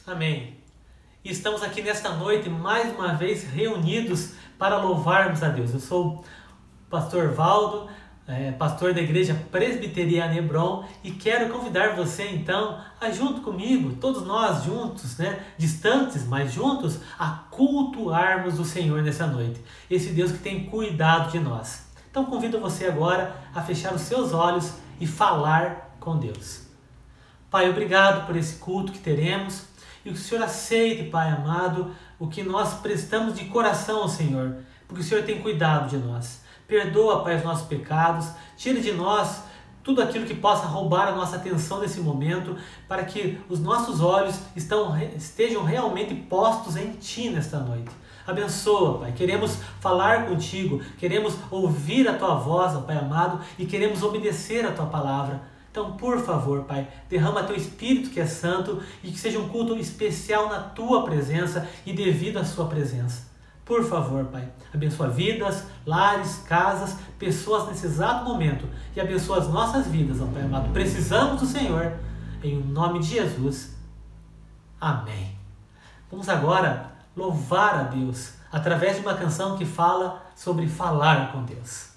Amém. E estamos aqui nesta noite, mais uma vez, reunidos para louvarmos a Deus. Eu sou o pastor Valdo, pastor da Igreja Presbiteriana Hebron, e quero convidar você, então, a junto comigo, todos nós juntos, distantes, mas juntos, a cultuarmos o Senhor nessa noite. Esse Deus que tem cuidado de nós. Então, convido você agora a fechar os seus olhos e falar com Deus. Pai, obrigado por esse culto que teremos. E que o Senhor aceite, Pai amado, o que nós prestamos de coração ao Senhor, porque o Senhor tem cuidado de nós. Perdoa, Pai, os nossos pecados, tire de nós tudo aquilo que possa roubar a nossa atenção nesse momento, para que os nossos olhos estejam realmente postos em Ti nesta noite. Abençoa, Pai, queremos falar contigo, queremos ouvir a Tua voz, ó Pai amado, e queremos obedecer a Tua palavra. Então, por favor, Pai, derrama Teu Espírito que é santo e que seja um culto especial na Tua presença e devido à Sua presença. Por favor, Pai, abençoa vidas, lares, casas, pessoas nesse exato momento e abençoa as nossas vidas, ó Pai amado. Precisamos do Senhor, em nome de Jesus. Amém. Vamos agora louvar a Deus através de uma canção que fala sobre falar com Deus.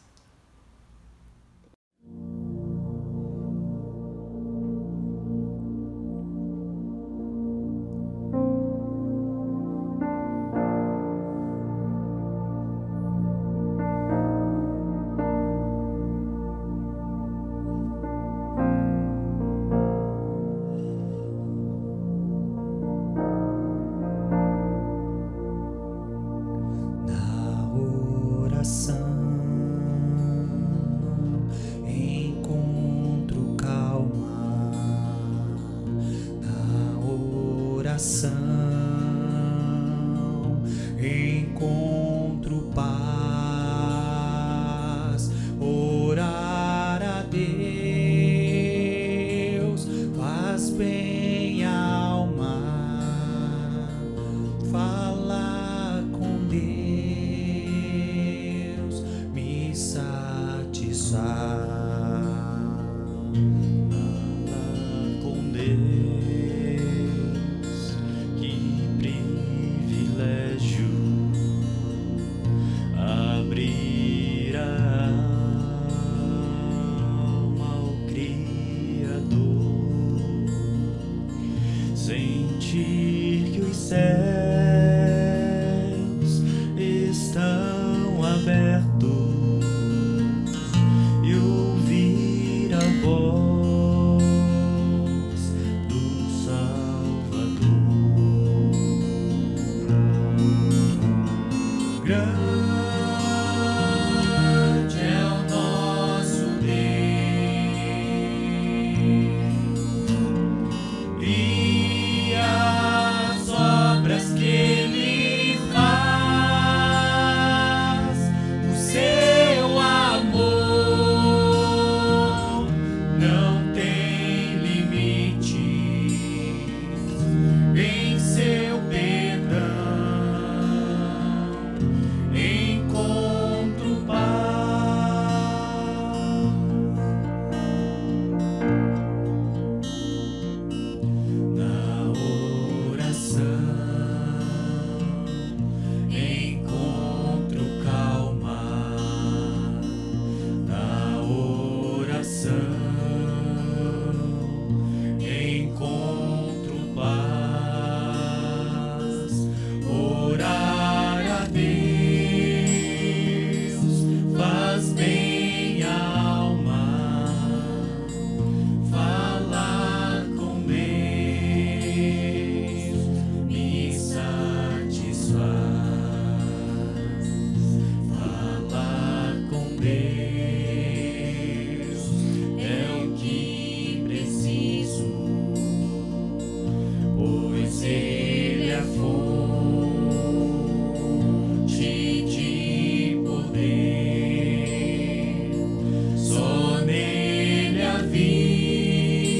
Encontro paz, orar a Deus faz bem à alma, falar com Deus me satisfaz. Sentir que os céus estão abertos e ouvir a voz do Salvador. Grande é o nosso Deus e as obras que Ele faz, o seu amor não tem limites, em seu perdão encontro paz. Na oração encontro calma, na oração encontro paz, orar a Deus faz bem à alma, falar com Deus me satisfaz, falar com Deus é o que preciso, pois Ele é fonte de poder, só nele a vida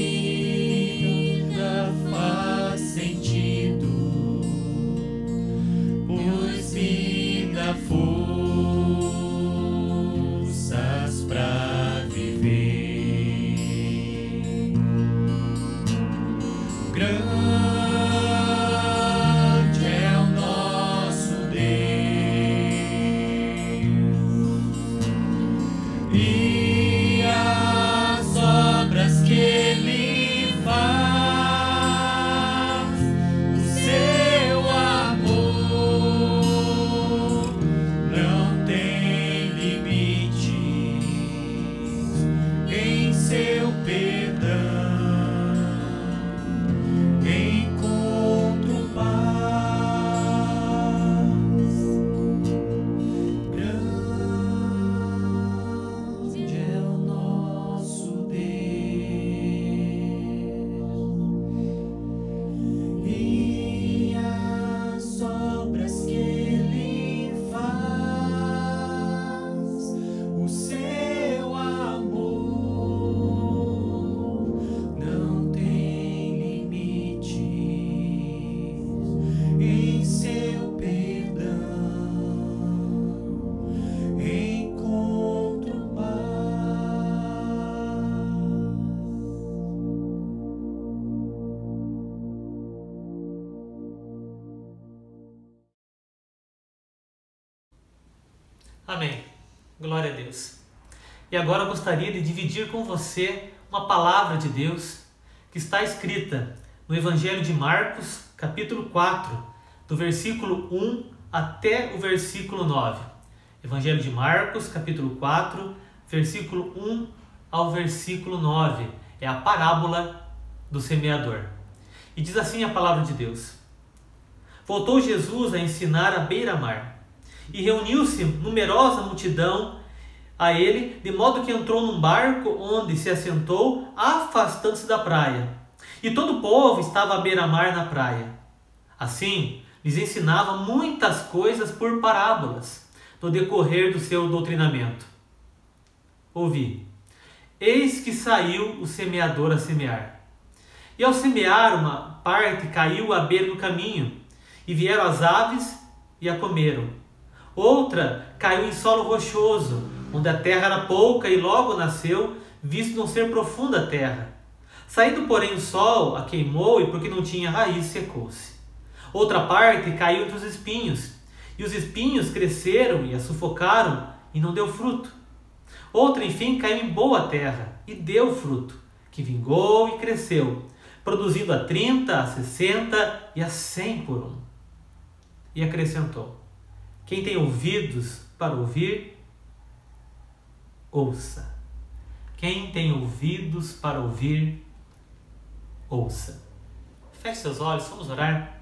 faz sentido, pois me dá forças pra viver. Grande Amém. Glória a Deus. E agora eu gostaria de dividir com você uma palavra de Deus que está escrita no Evangelho de Marcos, capítulo 4, do versículo 1 até o versículo 9. Evangelho de Marcos, capítulo 4, versículo 1 ao versículo 9. É a parábola do semeador. E diz assim a palavra de Deus: Voltou Jesus a ensinar à beira-mar, e reuniu-se numerosa multidão a ele, de modo que entrou num barco onde se assentou, afastando-se da praia. E todo o povo estava à beira-mar na praia. Assim, lhes ensinava muitas coisas por parábolas, no decorrer do seu doutrinamento. Ouvi: Eis que saiu o semeador a semear. E ao semear, uma parte caiu à beira do caminho, e vieram as aves e a comeram. Outra caiu em solo rochoso, onde a terra era pouca, e logo nasceu, visto não ser profunda a terra. Saindo, porém, o sol a queimou, e porque não tinha raiz, secou-se. Outra parte caiu entre os espinhos, e os espinhos cresceram e a sufocaram, e não deu fruto. Outra, enfim, caiu em boa terra, e deu fruto, que vingou e cresceu, produzindo a 30, a 60 e a 100 por um. E acrescentou: Quem tem ouvidos para ouvir, ouça. Quem tem ouvidos para ouvir, ouça. Feche seus olhos, vamos orar.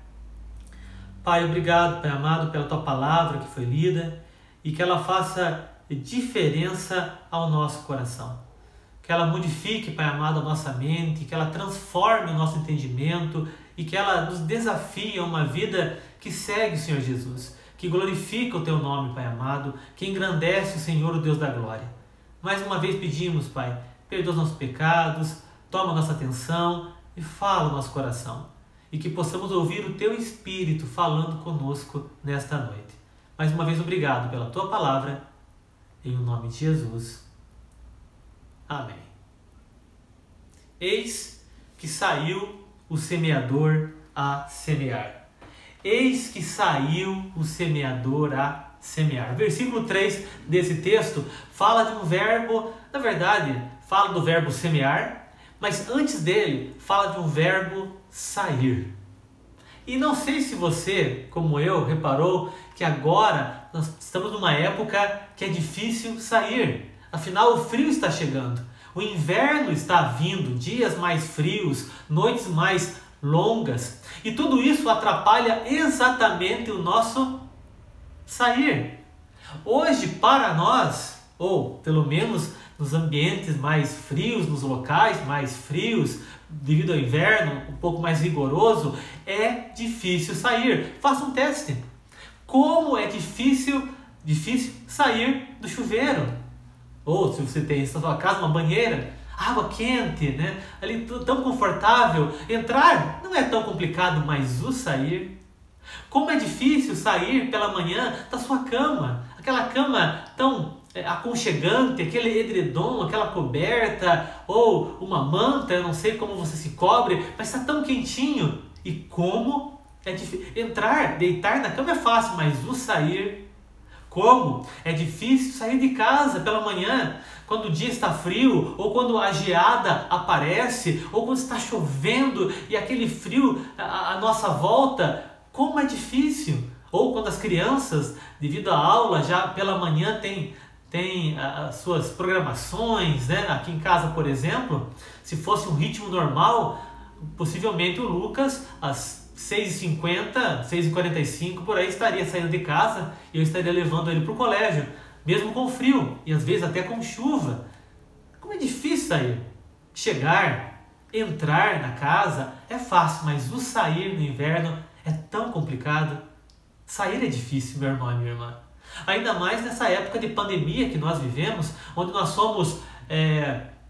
Pai, obrigado, Pai amado, pela Tua palavra que foi lida e que ela faça diferença ao nosso coração. Que ela modifique, Pai amado, a nossa mente, que ela transforme o nosso entendimento e que ela nos desafie a uma vida que segue o Senhor Jesus, que glorifica o Teu nome, Pai amado, que engrandece o Senhor, o Deus da glória. Mais uma vez pedimos, Pai, perdoa os nossos pecados, toma nossa atenção e fala o nosso coração. E que possamos ouvir o Teu Espírito falando conosco nesta noite. Mais uma vez, obrigado pela Tua palavra, em nome de Jesus. Amém. Eis que saiu o semeador a semear. Eis que saiu o semeador a semear. Versículo 3 desse texto fala de um verbo, na verdade, fala do verbo semear, mas antes dele fala de um verbo sair. E não sei se você, como eu, reparou que agora nós estamos numa época que é difícil sair. Afinal, o frio está chegando. O inverno está vindo, dias mais frios, noites mais longas. E tudo isso atrapalha exatamente o nosso sair. Hoje, para nós, ou pelo menos nos ambientes mais frios, nos locais mais frios, devido ao inverno um pouco mais rigoroso, é difícil sair. Faça um teste. Como é difícil sair do chuveiro. Ou se você tem em sua casa uma banheira, água quente, né? Ali tão confortável. Entrar não é tão complicado, mas o sair. Como é difícil sair pela manhã da sua cama. Aquela cama tão aconchegante, aquele edredom, aquela coberta, ou uma manta, eu não sei como você se cobre, mas está tão quentinho. E como é difícil. Entrar, deitar na cama é fácil, mas o sair... Como é difícil sair de casa pela manhã, quando o dia está frio, ou quando a geada aparece, ou quando está chovendo e aquele frio à nossa volta. Como é difícil. Ou quando as crianças, devido à aula, já pela manhã tem as suas programações, né? Aqui em casa, por exemplo, se fosse um ritmo normal, possivelmente o Lucas, às 6h50, 6h45, por aí estaria saindo de casa e eu estaria levando ele para o colégio, mesmo com frio e às vezes até com chuva. Como é difícil sair. Chegar, entrar na casa é fácil, mas o sair no inverno é tão complicado. Sair é difícil, meu irmão e minha irmã. Ainda mais nessa época de pandemia que nós vivemos, onde nós somos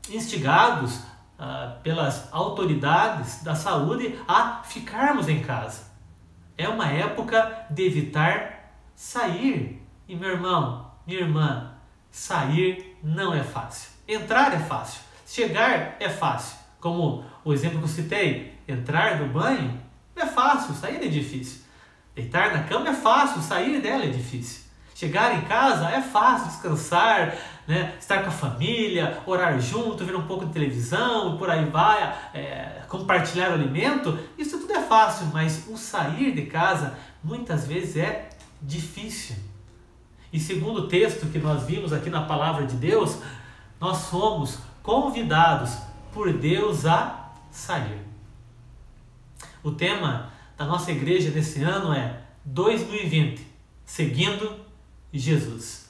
instigados pelas autoridades da saúde a ficarmos em casa. É uma época de evitar sair. E meu irmão, minha irmã, sair não é fácil. Entrar é fácil. Chegar é fácil. Como o exemplo que eu citei, entrar no banho é fácil, sair é difícil. Deitar na cama é fácil, sair dela é difícil. Chegar em casa é fácil, descansar, né? Estar com a família, orar junto, ver um pouco de televisão, por aí vai, compartilhar o alimento. Isso tudo é fácil, mas o sair de casa muitas vezes é difícil. E segundo o texto que nós vimos aqui na Palavra de Deus, nós somos convidados por Deus a sair. O tema da nossa igreja nesse ano é 2020, seguindo Jesus.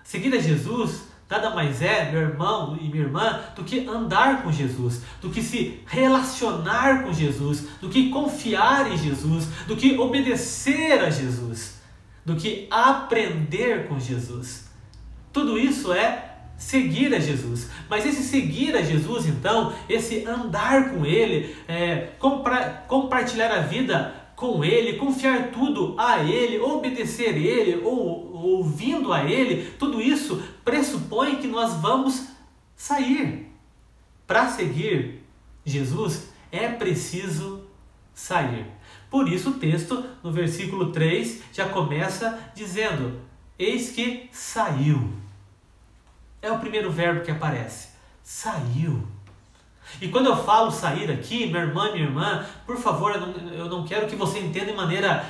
Seguir a Jesus nada mais é, meu irmão e minha irmã, do que andar com Jesus, do que se relacionar com Jesus, do que confiar em Jesus, do que obedecer a Jesus, do que aprender com Jesus. Tudo isso é seguir a Jesus. Mas esse seguir a Jesus, então, esse andar com Ele, compartilhar a vida com Ele, confiar tudo a Ele, obedecer a Ele, ou ouvindo a Ele, tudo isso pressupõe que nós vamos sair. Para seguir Jesus é preciso sair. Por isso o texto, no versículo 3, já começa dizendo: eis que saiu. É o primeiro verbo que aparece. Saiu. E quando eu falo sair aqui, meu irmão e minha irmã, por favor, eu não quero que você entenda de maneira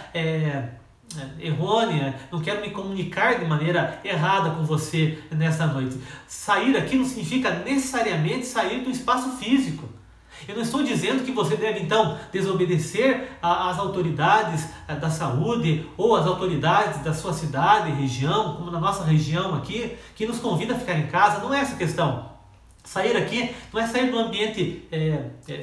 errônea, não quero me comunicar de maneira errada com você nessa noite. Sair aqui não significa necessariamente sair do espaço físico. Eu não estou dizendo que você deve então desobedecer às autoridades da saúde ou às autoridades da sua cidade, região, como na nossa região aqui, que nos convida a ficar em casa. Não é essa a questão. Sair aqui não é sair do ambiente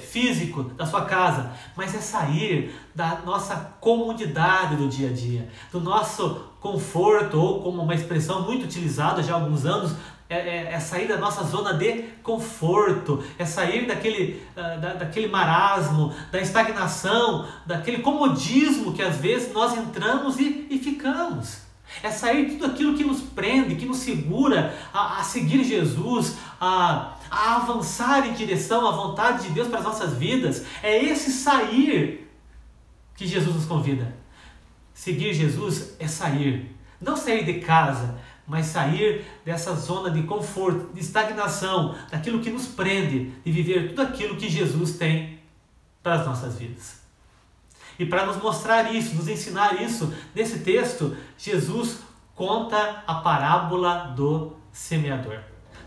físico da sua casa, mas é sair da nossa comodidade do dia a dia, do nosso conforto, ou como uma expressão muito utilizada já há alguns anos, é sair da nossa zona de conforto, é sair daquele marasmo, da estagnação, daquele comodismo que às vezes nós entramos e ficamos. É sair de tudo aquilo que nos prende, que nos segura a seguir Jesus, a avançar em direção à vontade de Deus para as nossas vidas. É esse sair que Jesus nos convida. Seguir Jesus é sair. Não sair de casa, mas sair dessa zona de conforto, de estagnação, daquilo que nos prende, e viver tudo aquilo que Jesus tem para as nossas vidas. E para nos mostrar isso, nos ensinar isso, nesse texto, Jesus conta a parábola do semeador.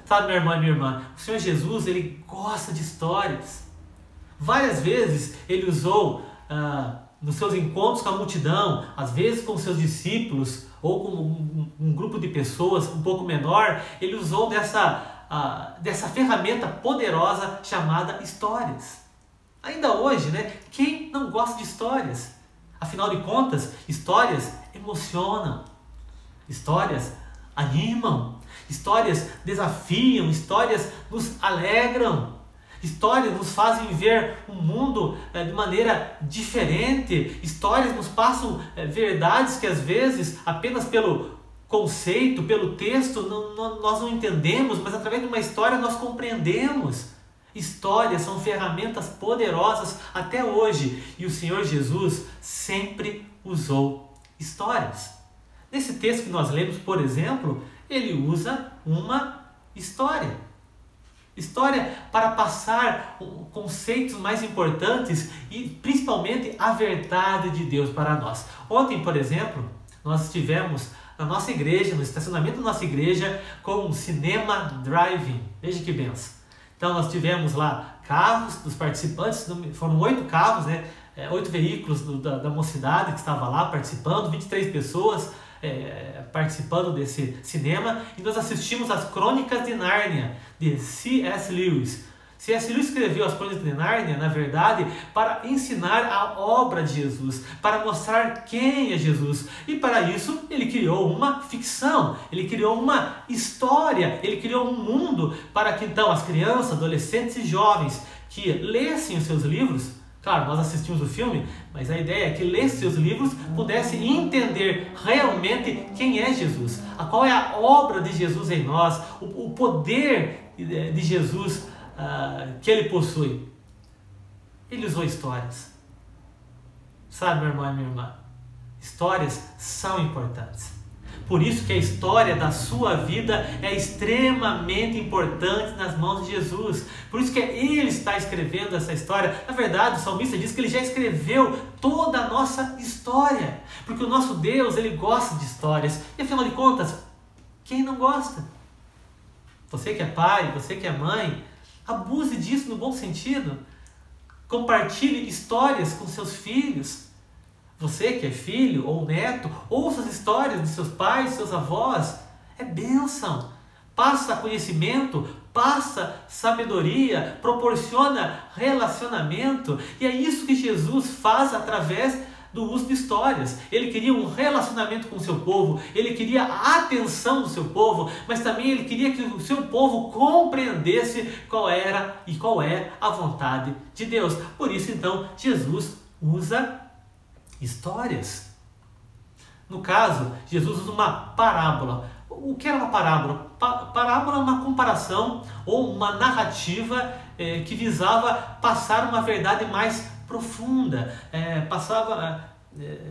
Sabe, meu irmão e minha irmã, o Senhor Jesus, Ele gosta de histórias. Várias vezes Ele usou nos seus encontros com a multidão, às vezes com seus discípulos, ou com um grupo de pessoas um pouco menor, Ele usou dessa ferramenta poderosa chamada histórias. Ainda hoje, né? Quem não gosta de histórias? Afinal de contas, histórias emocionam, histórias animam, histórias desafiam, histórias nos alegram, histórias nos fazem ver o mundo de maneira diferente, histórias nos passam verdades que às vezes apenas pelo conceito, pelo texto, nós não entendemos, mas através de uma história nós compreendemos. Histórias são ferramentas poderosas até hoje, e o Senhor Jesus sempre usou histórias. Nesse texto que nós lemos, por exemplo, ele usa uma história. História para passar conceitos mais importantes e principalmente a verdade de Deus para nós. Ontem, por exemplo, nós estivemos na nossa igreja, no estacionamento da nossa igreja, com um cinema drive-in. Veja que benção. Então nós tivemos lá carros dos participantes, foram 8 carros, né? 8 veículos da mocidade que estava lá participando, 23 pessoas participando desse cinema, e nós assistimos as Crônicas de Nárnia, de C.S. Lewis. C.S. Lewis escreveu as Crônicas de Nárnia, na verdade, para ensinar a obra de Jesus, para mostrar quem é Jesus. E para isso, ele criou uma ficção, ele criou uma história, ele criou um mundo para que então as crianças, adolescentes e jovens que lessem os seus livros, claro, nós assistimos o filme, mas a ideia é que lessem seus livros, pudessem entender realmente quem é Jesus, qual é a obra de Jesus em nós, o poder de Jesus que ele possui. Ele usou histórias. Sabe, meu irmão e minha irmã, histórias são importantes. Por isso que a história da sua vida é extremamente importante nas mãos de Jesus. Por isso que Ele está escrevendo essa história. Na verdade, o salmista diz que Ele já escreveu toda a nossa história. Porque o nosso Deus, Ele gosta de histórias. E afinal de contas, quem não gosta? Você que é pai, você que é mãe, abuse disso no bom sentido. Compartilhe histórias com seus filhos. Você que é filho ou neto, ouça as histórias de seus pais, seus avós. É bênção. Passa conhecimento, passa sabedoria, proporciona relacionamento. E é isso que Jesus faz através do uso de histórias. Ele queria um relacionamento com o seu povo, ele queria a atenção do seu povo, mas também ele queria que o seu povo compreendesse qual era e qual é a vontade de Deus. Por isso, então, Jesus usa histórias. No caso, Jesus usa uma parábola. O que era uma parábola? Parábola é uma comparação ou uma narrativa que visava passar uma verdade mais profunda,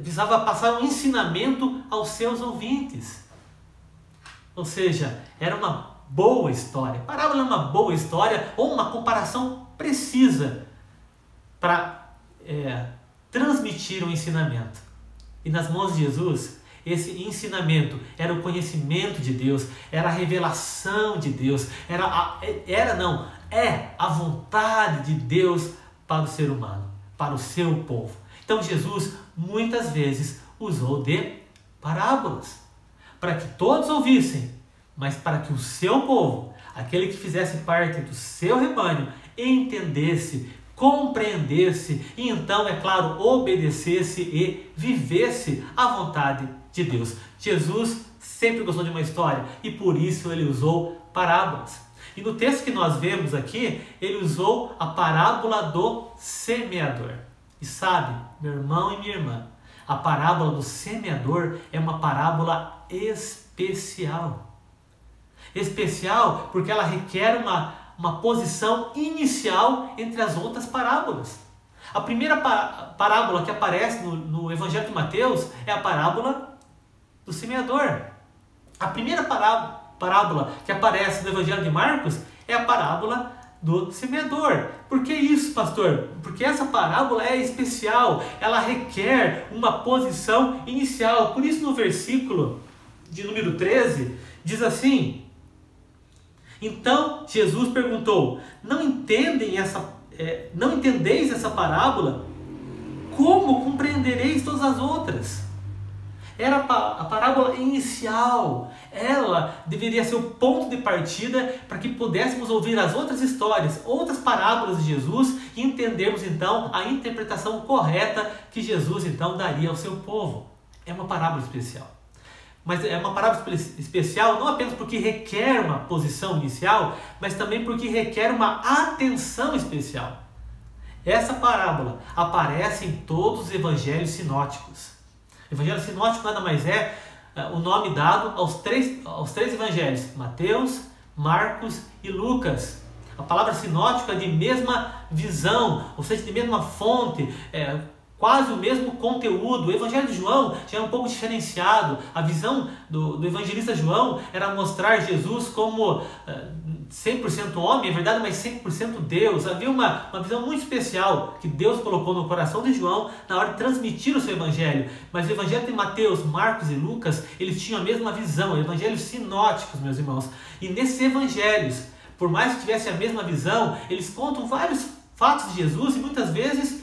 visava passar um ensinamento aos seus ouvintes. Ou seja, era uma boa história. Parábola é uma boa história ou uma comparação precisa para transmitir um ensinamento. E nas mãos de Jesus, esse ensinamento era o conhecimento de Deus, era a revelação de Deus, é a vontade de Deus para o ser humano, para o seu povo. Então Jesus muitas vezes usou de parábolas, para que todos ouvissem, mas para que o seu povo, aquele que fizesse parte do seu rebanho, entendesse, compreendesse e então, é claro, obedecesse e vivesse a vontade de Deus. Jesus sempre gostou de uma história e por isso ele usou parábolas. E no texto que nós vemos aqui, ele usou a parábola do semeador. E sabe, meu irmão e minha irmã, a parábola do semeador é uma parábola especial. Especial porque ela requer uma posição inicial entre as outras parábolas. A primeira parábola que aparece no Evangelho de Mateus é a parábola do semeador. A primeira parábola que aparece no Evangelho de Marcos é a parábola do semeador. Por que isso, pastor? Porque essa parábola é especial, ela requer uma posição inicial. Por isso no versículo de número 13, diz assim: então Jesus perguntou, não entendeis essa parábola? Como compreendereis todas as outras? Era a parábola inicial, ela deveria ser o ponto de partida para que pudéssemos ouvir as outras histórias, outras parábolas de Jesus e entendermos então a interpretação correta que Jesus então daria ao seu povo. É uma parábola especial. Mas é uma parábola especial não apenas porque requer uma posição inicial, mas também porque requer uma atenção especial. Essa parábola aparece em todos os evangelhos sinóticos. Evangelho sinótico nada mais é o nome dado aos três evangelhos, Mateus, Marcos e Lucas. A palavra sinótico é de mesma visão, ou seja, de mesma fonte, quase o mesmo conteúdo. O Evangelho de João já é um pouco diferenciado. A visão do evangelista João era mostrar Jesus como 100% homem, é verdade, mas 100% Deus. Havia uma visão muito especial que Deus colocou no coração de João na hora de transmitir o seu evangelho. Mas o evangelho de Mateus, Marcos e Lucas, eles tinham a mesma visão, evangelhos sinóticos, meus irmãos. E nesses evangelhos, por mais que tivessem a mesma visão, eles contam vários fatos de Jesus e muitas vezes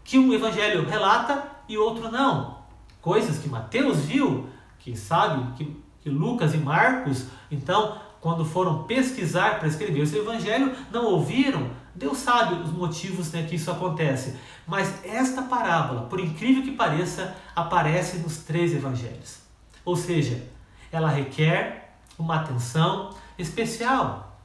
que um evangelho relata e outro não. Coisas que Mateus viu, que sabe que Lucas e Marcos, então, quando foram pesquisar para escrever o seu evangelho, não ouviram. Deus sabe os motivos que isso acontece. Mas esta parábola, por incrível que pareça, aparece nos 3 evangelhos. Ou seja, ela requer uma atenção especial.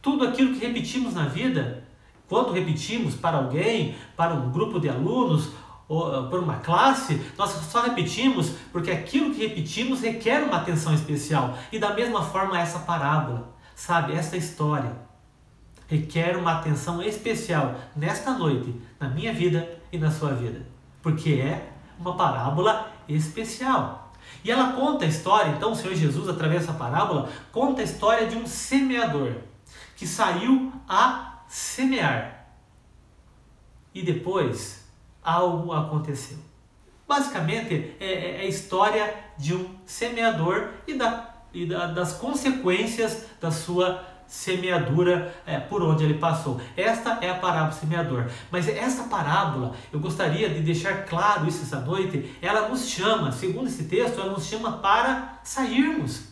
Tudo aquilo que repetimos na vida, quando repetimos para alguém, para um grupo de alunos, ou por uma classe, nós só repetimos porque aquilo que repetimos requer uma atenção especial. E da mesma forma essa parábola, sabe, essa história requer uma atenção especial nesta noite, na minha vida e na sua vida. Porque é uma parábola especial. E ela conta a história, então o Senhor Jesus, através dessa parábola, conta a história de um semeador que saiu a semear. E depois algo aconteceu. Basicamente é a história de um semeador e das consequências da sua semeadura por onde ele passou. Esta é a parábola do semeador. Mas essa parábola, eu gostaria de deixar claro isso essa noite, ela nos chama, segundo esse texto, ela nos chama para sairmos.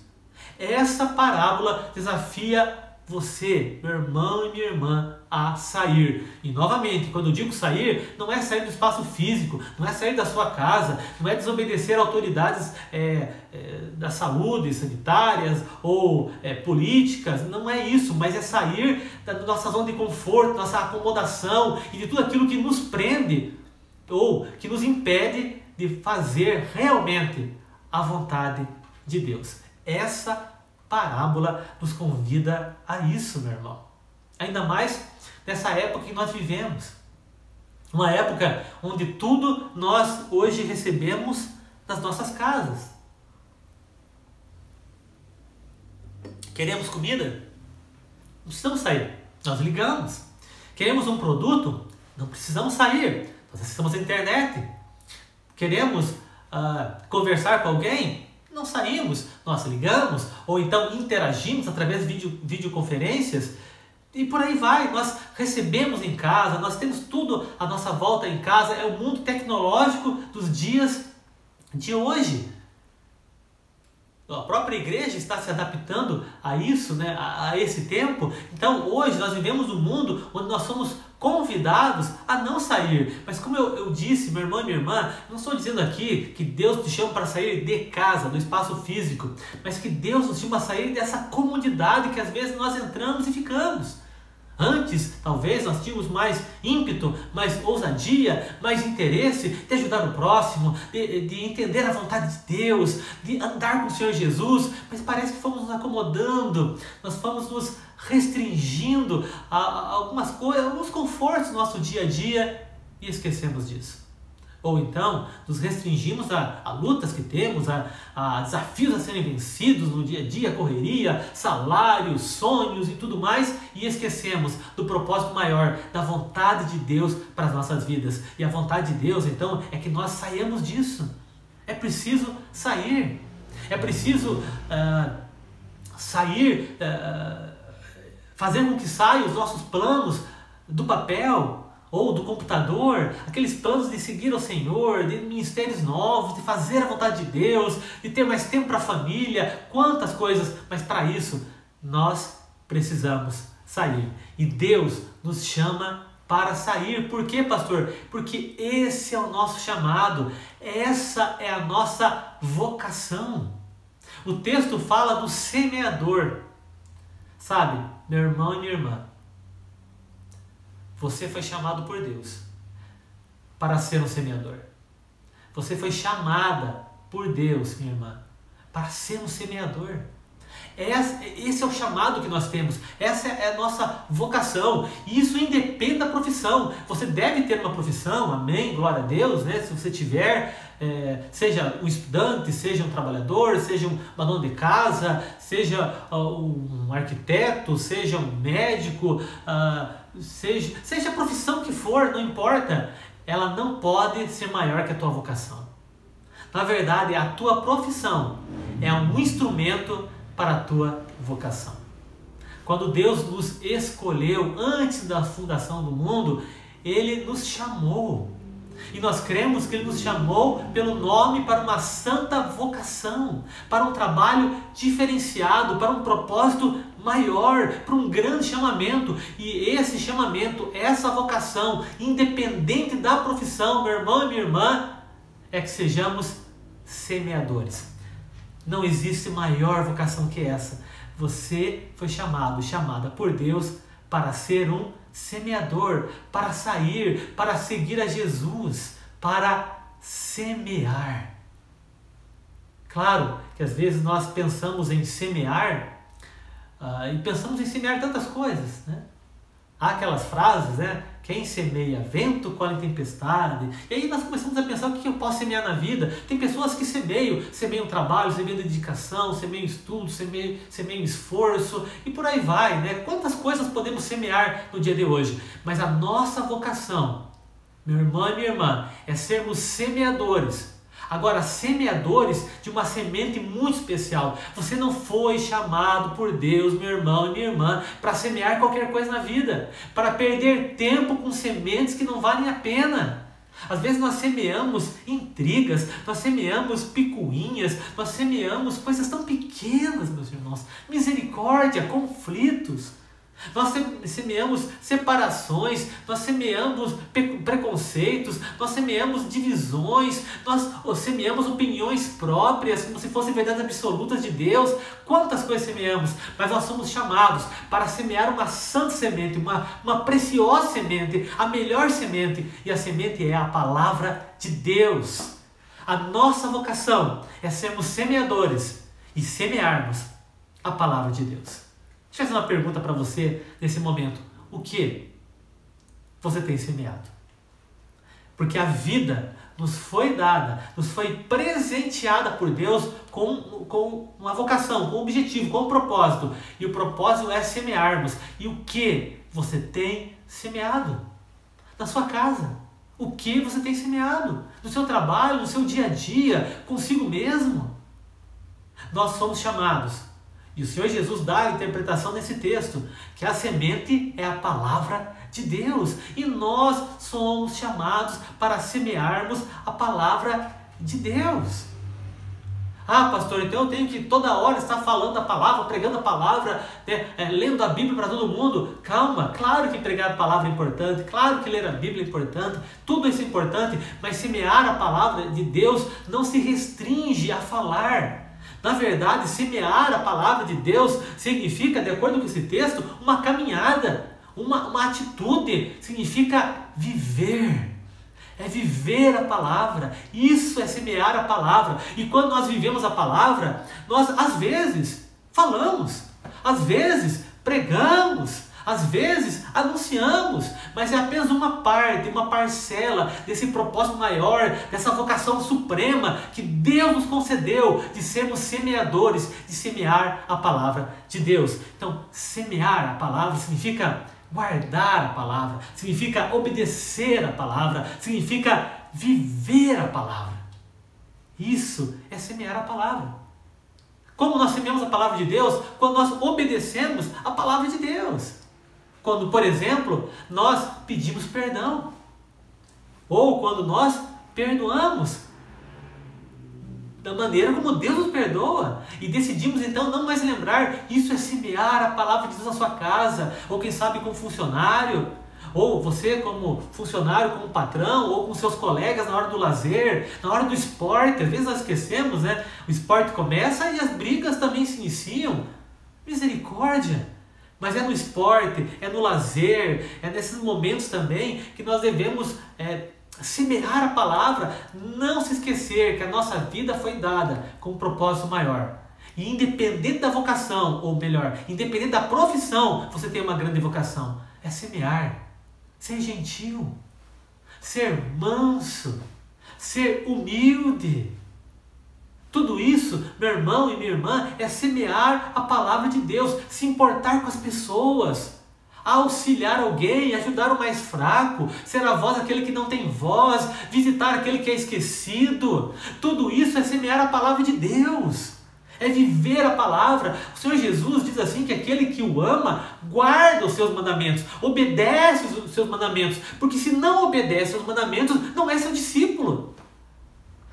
Essa parábola desafia você, meu irmão e minha irmã, a sair. E novamente, quando eu digo sair, não é sair do espaço físico, não é sair da sua casa, não é desobedecer autoridades da saúde, sanitárias ou políticas, não é isso, mas é sair da nossa zona de conforto, nossa acomodação e de tudo aquilo que nos prende ou que nos impede de fazer realmente a vontade de Deus. Essa parábola nos convida a isso, meu irmão. Ainda mais nessa época que nós vivemos. Uma época onde tudo nós hoje recebemos das nossas casas. Queremos comida? Não precisamos sair. Nós ligamos. Queremos um produto? Não precisamos sair. Nós acessamos a internet. Queremos conversar com alguém? Não saímos, nós ligamos, ou então interagimos através de videoconferências, e por aí vai, nós recebemos em casa, nós temos tudo à nossa volta em casa, é o mundo tecnológico dos dias de hoje. A própria igreja está se adaptando a isso, né, a esse tempo. Então hoje nós vivemos um mundo onde nós somos convidados a não sair. Mas como eu disse, meu irmão e minha irmã, não estou dizendo aqui que Deus te chama para sair de casa, do espaço físico, mas que Deus nos chama a sair dessa comodidade que às vezes nós entramos e ficamos. Antes, talvez, nós tínhamos mais ímpeto, mais ousadia, mais interesse de ajudar o próximo, de entender a vontade de Deus, de andar com o Senhor Jesus, mas parece que fomos nos acomodando, nós fomos nos restringindo a algumas coisas, alguns confortos do nosso dia a dia e esquecemos disso. Ou então, nos restringimos a lutas que temos, a desafios a serem vencidos no dia a dia, correria, salários, sonhos e tudo mais, e esquecemos do propósito maior, da vontade de Deus para as nossas vidas. E a vontade de Deus, então, é que nós saiamos disso. É preciso sair. É preciso sair, fazer com que saiam os nossos planos do papel, ou do computador, aqueles planos de seguir ao Senhor, de ministérios novos, de fazer a vontade de Deus, de ter mais tempo para a família, quantas coisas, mas para isso nós precisamos sair. E Deus nos chama para sair. Por quê, pastor? Porque esse é o nosso chamado, essa é a nossa vocação. O texto fala do semeador. Sabe, meu irmão e minha irmã, você foi chamado por Deus para ser um semeador. Você foi chamada por Deus, minha irmã, para ser um semeador. Esse é o chamado que nós temos. Essa é a nossa vocação. E isso independe da profissão. Você deve ter uma profissão, amém, glória a Deus, né? Se você tiver, seja um estudante, seja um trabalhador, seja uma dona de casa, seja um arquiteto, seja um médico, seja a profissão que for, não importa, ela não pode ser maior que a tua vocação. Na verdade, a tua profissão é um instrumento para a tua vocação. Quando Deus nos escolheu antes da fundação do mundo, Ele nos chamou. E nós cremos que Ele nos chamou pelo nome para uma santa vocação, para um trabalho diferenciado, para um propósito maior, para um grande chamamento. E esse chamamento, essa vocação, independente da profissão, meu irmão e minha irmã, é que sejamos semeadores. Não existe maior vocação que essa. Você foi chamada por Deus para ser um semeador, para sair, para seguir a Jesus, para semear. Claro que às vezes nós pensamos em semear e pensamos em semear tantas coisas, né? Há aquelas frases, né? Quem semeia vento, colhe tempestade. E aí nós começamos a pensar o que eu posso semear na vida. Tem pessoas que semeiam trabalho, semeiam dedicação, semeiam estudo, semeiam esforço e por aí vai, né? Quantas coisas podemos semear no dia de hoje? Mas a nossa vocação, meu irmão e minha irmã, é sermos semeadores. Agora, semeadores de uma semente muito especial. Você não foi chamado por Deus, meu irmão e minha irmã, para semear qualquer coisa na vida, para perder tempo com sementes que não valem a pena. Às vezes nós semeamos intrigas, nós semeamos picuinhas, nós semeamos coisas tão pequenas, meus irmãos. Misericórdia, conflitos. Nós semeamos separações, nós semeamos preconceitos, nós semeamos divisões, nós semeamos opiniões próprias, como se fossem verdades absolutas de Deus. Quantas coisas semeamos, mas nós somos chamados para semear uma santa semente, uma preciosa semente, a melhor semente, e a semente é a palavra de Deus. A nossa vocação é sermos semeadores e semearmos a palavra de Deus. Deixa eu fazer uma pergunta para você nesse momento. O que você tem semeado? Porque a vida nos foi dada, nos foi presenteada por Deus com uma vocação, com um objetivo, com um propósito. E o propósito é semearmos. E o que você tem semeado? Na sua casa. O que você tem semeado? No seu trabalho, no seu dia a dia, consigo mesmo? Nós somos chamados. E o Senhor Jesus dá a interpretação nesse texto, que a semente é a palavra de Deus. E nós somos chamados para semearmos a palavra de Deus. Ah, pastor, então eu tenho que toda hora estar falando a palavra, pregando a palavra, né, lendo a Bíblia para todo mundo. Calma, claro que pregar a palavra é importante, claro que ler a Bíblia é importante, tudo isso é importante, mas semear a palavra de Deus não se restringe a falar. Na verdade, semear a palavra de Deus significa, de acordo com esse texto, uma caminhada, uma atitude, significa viver. É viver a palavra, isso é semear a palavra. E quando nós vivemos a palavra, nós às vezes falamos, às vezes pregamos, às vezes anunciamos, mas é apenas uma parte, uma parcela desse propósito maior, dessa vocação suprema que Deus nos concedeu de sermos semeadores, de semear a palavra de Deus. Então, semear a palavra significa guardar a palavra, significa obedecer a palavra, significa viver a palavra. Isso é semear a palavra. Como nós semeamos a palavra de Deus? Quando nós obedecemos a palavra de Deus. Quando, por exemplo, nós pedimos perdão. Ou quando nós perdoamos da maneira como Deus nos perdoa. E decidimos então não mais lembrar. Isso é semear a palavra de Deus na sua casa. Ou quem sabe como funcionário. Ou você como funcionário, como patrão. Ou com seus colegas na hora do lazer. Na hora do esporte. Às vezes nós esquecemos, né? O esporte começa e as brigas também se iniciam. Misericórdia! Mas é no esporte, é no lazer, é nesses momentos também que nós devemos semear a palavra, não se esquecer que a nossa vida foi dada com um propósito maior. E independente da vocação, ou melhor, independente da profissão, você tem uma grande vocação. É semear, ser gentil, ser manso, ser humilde. Tudo isso, meu irmão e minha irmã, é semear a palavra de Deus, se importar com as pessoas, auxiliar alguém, ajudar o mais fraco, ser a voz daquele que não tem voz, visitar aquele que é esquecido. Tudo isso é semear a palavra de Deus, é viver a palavra. O Senhor Jesus diz assim que aquele que o ama, guarda os seus mandamentos, obedece os seus mandamentos, porque se não obedece aos mandamentos, não é seu discípulo.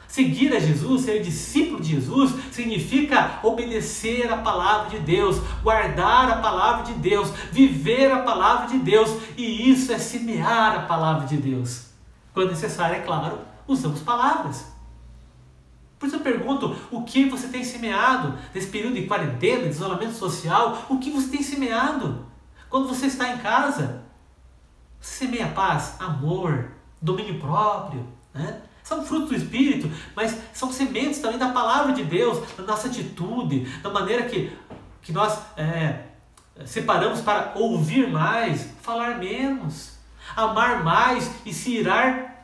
Seguir a Jesus, ser discípulo de Jesus, significa obedecer a palavra de Deus, guardar a palavra de Deus, viver a palavra de Deus, e isso é semear a palavra de Deus. Quando necessário, é claro, usamos palavras. Por isso eu pergunto, o que você tem semeado nesse período de quarentena, de isolamento social? O que você tem semeado? Quando você está em casa, você semeia paz, amor, domínio próprio, né? São frutos do Espírito, mas são sementes também da palavra de Deus, da nossa atitude, da maneira que nós separamos para ouvir mais, falar menos, amar mais e se irar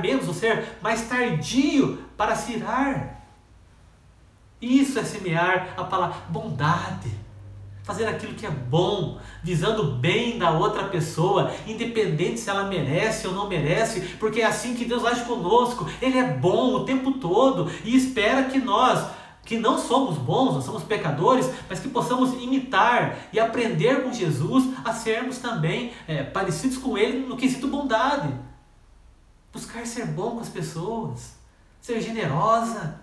menos, ou ser mais tardio para se irar. Isso é semear a palavra bondade, fazer aquilo que é bom, visando o bem da outra pessoa, independente se ela merece ou não merece, porque é assim que Deus age conosco. Ele é bom o tempo todo e espera que nós, que não somos bons, nós somos pecadores, mas que possamos imitar e aprender com Jesus a sermos também parecidos com Ele no quesito bondade. Buscar ser bom com as pessoas, ser generosa,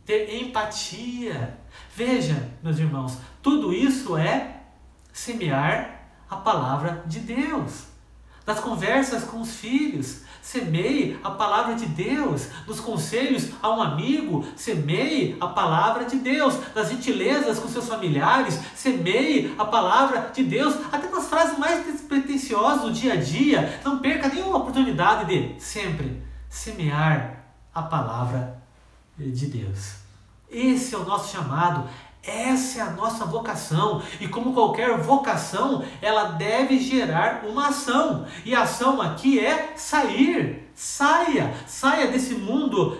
ter empatia. Veja, meus irmãos, tudo isso é semear a palavra de Deus. Nas conversas com os filhos, semeie a palavra de Deus. Nos conselhos a um amigo, semeie a palavra de Deus. Nas gentilezas com seus familiares, semeie a palavra de Deus. Até nas frases mais despretensiosas do dia a dia, não perca nenhuma oportunidade de sempre semear a palavra de Deus. Esse é o nosso chamado, essa é a nossa vocação, e como qualquer vocação, ela deve gerar uma ação, e a ação aqui é saia desse mundo,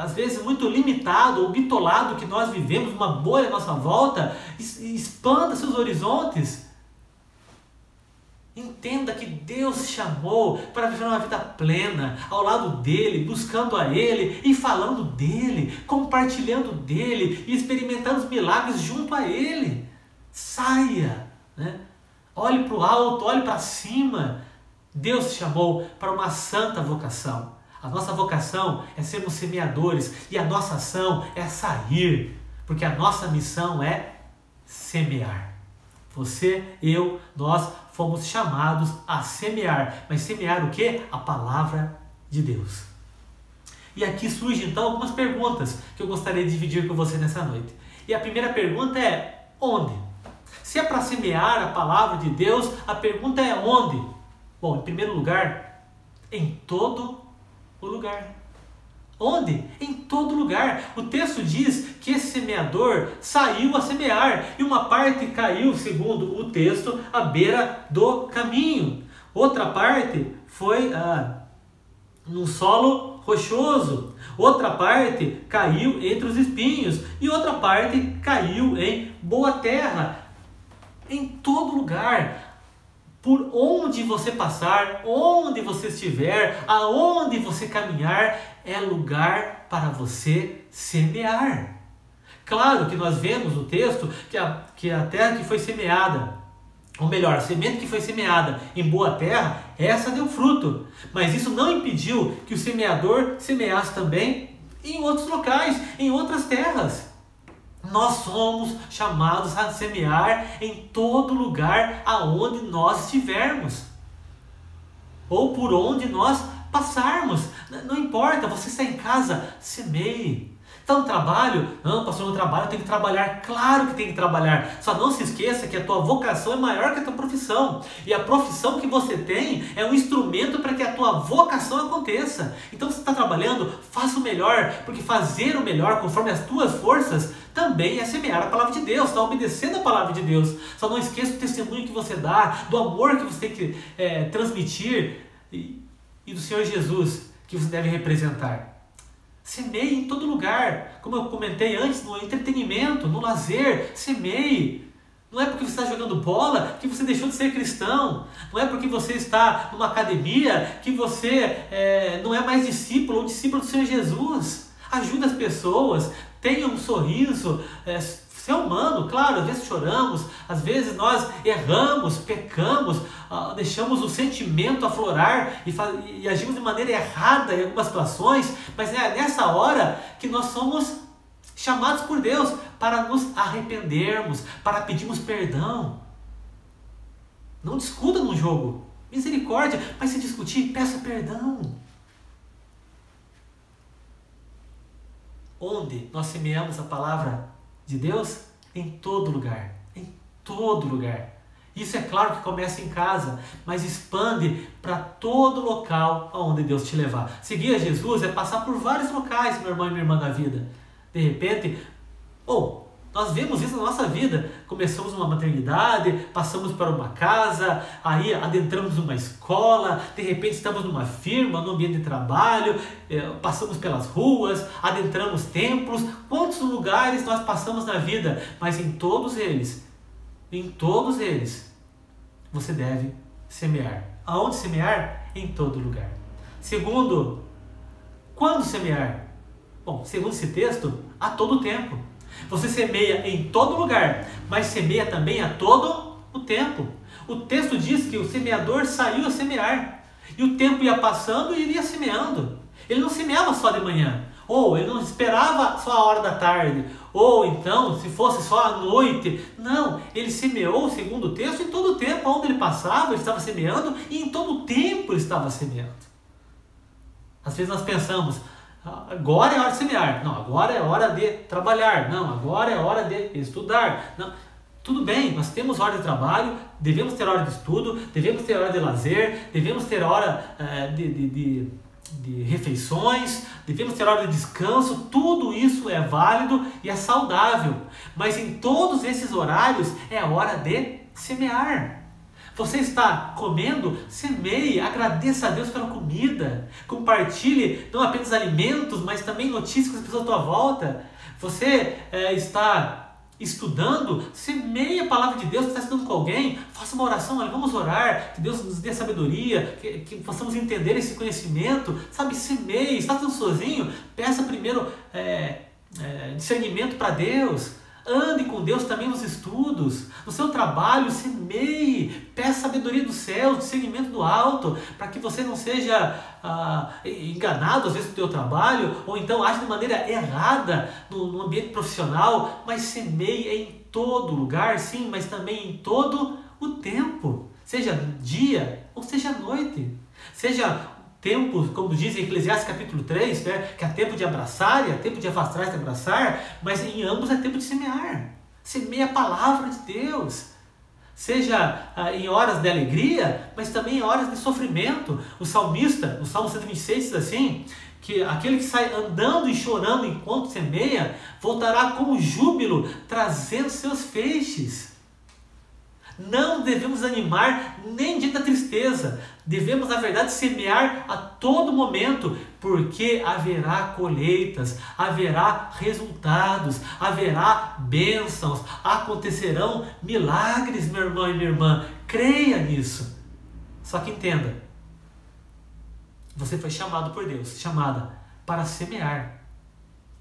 às vezes muito limitado ou bitolado que nós vivemos, uma bolha à nossa volta, expanda seus horizontes. Entenda que Deus chamou para viver uma vida plena, ao lado dEle, buscando a Ele e falando dEle, compartilhando dEle e experimentando os milagres junto a Ele. Saia, né? Olhe para o alto, olhe para cima. Deus te chamou para uma santa vocação. A nossa vocação é sermos semeadores e a nossa ação é sair, porque a nossa missão é semear. Você, eu, nós fomos chamados a semear. Mas semear o quê? A palavra de Deus. E aqui surgem então algumas perguntas que eu gostaria de dividir com você nessa noite. E a primeira pergunta é: onde? Se é para semear a palavra de Deus, a pergunta é onde? Bom, em primeiro lugar, em todo o lugar. Onde? Em todo lugar. O texto diz que esse semeador saiu a semear e uma parte caiu, segundo o texto, à beira do caminho. Outra parte foi num solo rochoso. Outra parte caiu entre os espinhos e outra parte caiu em boa terra. Em todo lugar. Por onde você passar, onde você estiver, aonde você caminhar, é lugar para você semear. Claro que nós vemos no texto que a terra que foi semeada, ou melhor, a semente que foi semeada em boa terra, essa deu fruto. Mas isso não impediu que o semeador semeasse também em outros locais, em outras terras. Nós somos chamados a semear em todo lugar aonde nós estivermos, ou por onde nós passarmos. Não importa, você está em casa, semeie. Está no trabalho? Não, pastor, no trabalho eu tenho que trabalhar. Claro que tem que trabalhar. Só não se esqueça que a tua vocação é maior que a tua profissão. E a profissão que você tem é um instrumento para que a tua vocação aconteça. Então, se você está trabalhando, faça o melhor. Porque fazer o melhor conforme as tuas forças também é semear a palavra de Deus. Está obedecendo a palavra de Deus. Só não esqueça do testemunho que você dá, do amor que você tem que transmitir e do Senhor Jesus que você deve representar. Semeie em todo lugar, como eu comentei antes, no entretenimento, no lazer, semeie. Não é porque você está jogando bola que você deixou de ser cristão. Não é porque você está numa academia que você não é mais discípulo ou discípulo do Senhor Jesus. Ajude as pessoas, tenha um sorriso, ser humano, claro, às vezes choramos, às vezes nós erramos, pecamos, deixamos o sentimento aflorar e agimos de maneira errada em algumas situações, mas é nessa hora que nós somos chamados por Deus para nos arrependermos, para pedirmos perdão. Não discuta no jogo, misericórdia, mas se discutir, peça perdão. Onde nós semeamos a palavra de Deus? Em todo lugar, em todo lugar. Isso é claro que começa em casa, mas expande para todo local aonde Deus te levar. Seguir a Jesus é passar por vários locais, meu irmão e minha irmã, na vida. De repente, Nós vemos isso na nossa vida. Começamos uma maternidade, passamos para uma casa, aí adentramos numa escola, de repente estamos numa firma, num ambiente de trabalho, passamos pelas ruas, adentramos templos. Quantos lugares nós passamos na vida? Mas em todos eles, você deve semear. Aonde semear? Em todo lugar. Segundo, quando semear? Bom, segundo esse texto, a todo tempo. Você semeia em todo lugar, mas semeia também a todo o tempo. O texto diz que o semeador saiu a semear, e o tempo ia passando e iria semeando. Ele não semeava só de manhã, ou ele não esperava só a hora da tarde, ou então, se fosse só à noite. Não, ele semeou, segundo o texto, em todo o tempo. Onde ele passava, ele estava semeando, e em todo o tempo ele estava semeando. Às vezes nós pensamos, agora é hora de semear. Não, agora é hora de trabalhar. Não, agora é hora de estudar. Não, tudo bem, nós temos hora de trabalho, devemos ter hora de estudo, devemos ter hora de lazer, devemos ter hora de refeições, devemos ter hora de descanso. Tudo isso é válido e é saudável. Mas em todos esses horários é hora de semear. Você está comendo? Semeie, agradeça a Deus pela comida. Compartilhe não apenas alimentos, mas também notícias com as pessoas à tua volta. Você está estudando? Semeie a palavra de Deus. Você está estudando com alguém? Faça uma oração, olha, vamos orar, que Deus nos dê sabedoria, que possamos entender esse conhecimento. Sabe, semeie. Está estudando sozinho? Peça primeiro discernimento para Deus. Ande com Deus também nos estudos. No seu trabalho, semeie. Peça sabedoria do céu, discernimento do alto, para que você não seja enganado às vezes no seu trabalho, ou então age de maneira errada no ambiente profissional. Mas semeie em todo lugar, sim, mas também em todo o tempo. Seja dia ou seja noite. Seja tempo, como diz em Eclesiastes capítulo 3, né, que há tempo de abraçar e há tempo de afastar e de abraçar, mas em ambos é tempo de semear. Semeia a palavra de Deus. Seja em horas de alegria, mas também em horas de sofrimento. O salmista, no Salmo 126, diz assim, que aquele que sai andando e chorando enquanto semeia, voltará com júbilo, trazendo seus feixes. Não devemos animar nem dia da tristeza. Devemos, na verdade, semear a todo momento, porque haverá colheitas, haverá resultados, haverá bênçãos, acontecerão milagres, meu irmão e minha irmã. Creia nisso. Só que entenda, você foi chamado por Deus, chamada para semear.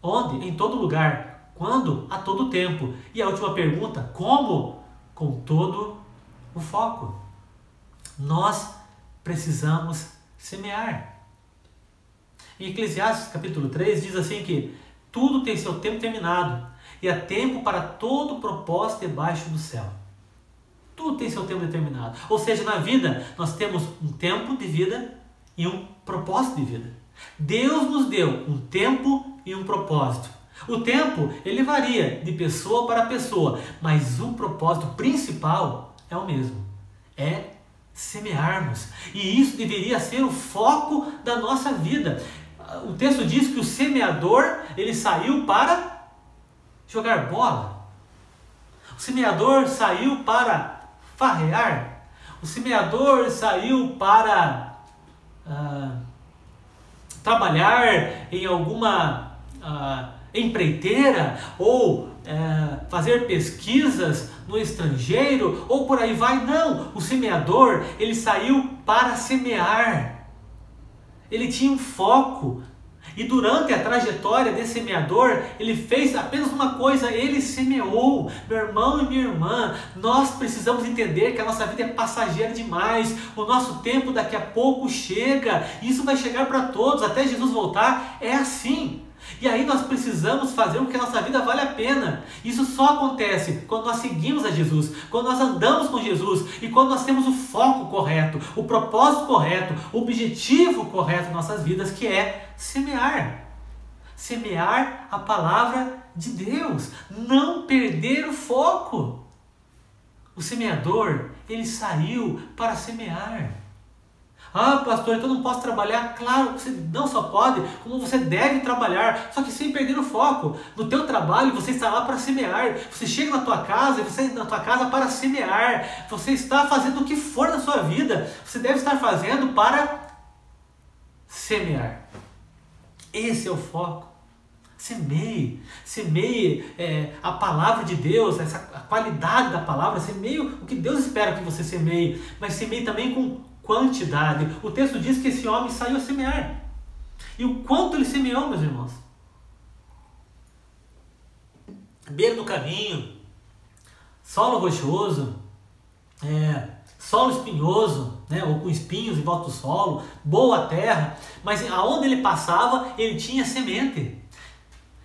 Onde? Em todo lugar. Quando? A todo tempo. E a última pergunta, como? Com todo o foco. Nós precisamos semear. Em Eclesiastes capítulo 3 diz assim que tudo tem seu tempo terminado e há tempo para todo propósito debaixo do céu. Tudo tem seu tempo determinado. Ou seja, na vida nós temos um tempo de vida e um propósito de vida. Deus nos deu um tempo e um propósito. O tempo, ele varia de pessoa para pessoa, mas o propósito principal é o mesmo. É semearmos. E isso deveria ser o foco da nossa vida. O texto diz que o semeador, ele saiu para jogar bola. O semeador saiu para farrear. O semeador saiu para trabalhar em alguma empreiteira, ou fazer pesquisas no estrangeiro, ou por aí vai. Não, o semeador, ele saiu para semear. Ele tinha um foco. E durante a trajetória desse semeador, ele fez apenas uma coisa, ele semeou. Meu irmão e minha irmã, nós precisamos entender que a nossa vida é passageira demais. O nosso tempo daqui a pouco chega. Isso vai chegar para todos, até Jesus voltar. É assim. E aí nós precisamos fazer com que a nossa vida vale a pena. Isso só acontece quando nós seguimos a Jesus, quando nós andamos com Jesus e quando nós temos o foco correto, o propósito correto, o objetivo correto em nossas vidas, que é semear. Semear a palavra de Deus, não perder o foco. O semeador, ele saiu para semear. Ah, pastor, então eu não posso trabalhar? Claro, você não só pode, como você deve trabalhar, só que sem perder o foco. No teu trabalho, você está lá para semear. Você chega na tua casa e você está na tua casa para semear. Você está fazendo o que for na sua vida, você deve estar fazendo para semear. Esse é o foco. Semeie a palavra de Deus, a qualidade da palavra, semeie o que Deus espera que você semeie, mas semeie também com quantidade. O texto diz que esse homem saiu a semear. E o quanto ele semeou, meus irmãos? Beira do caminho, solo rochoso, solo espinhoso, ou com espinhos em volta do solo, boa terra, mas aonde ele passava, ele tinha semente.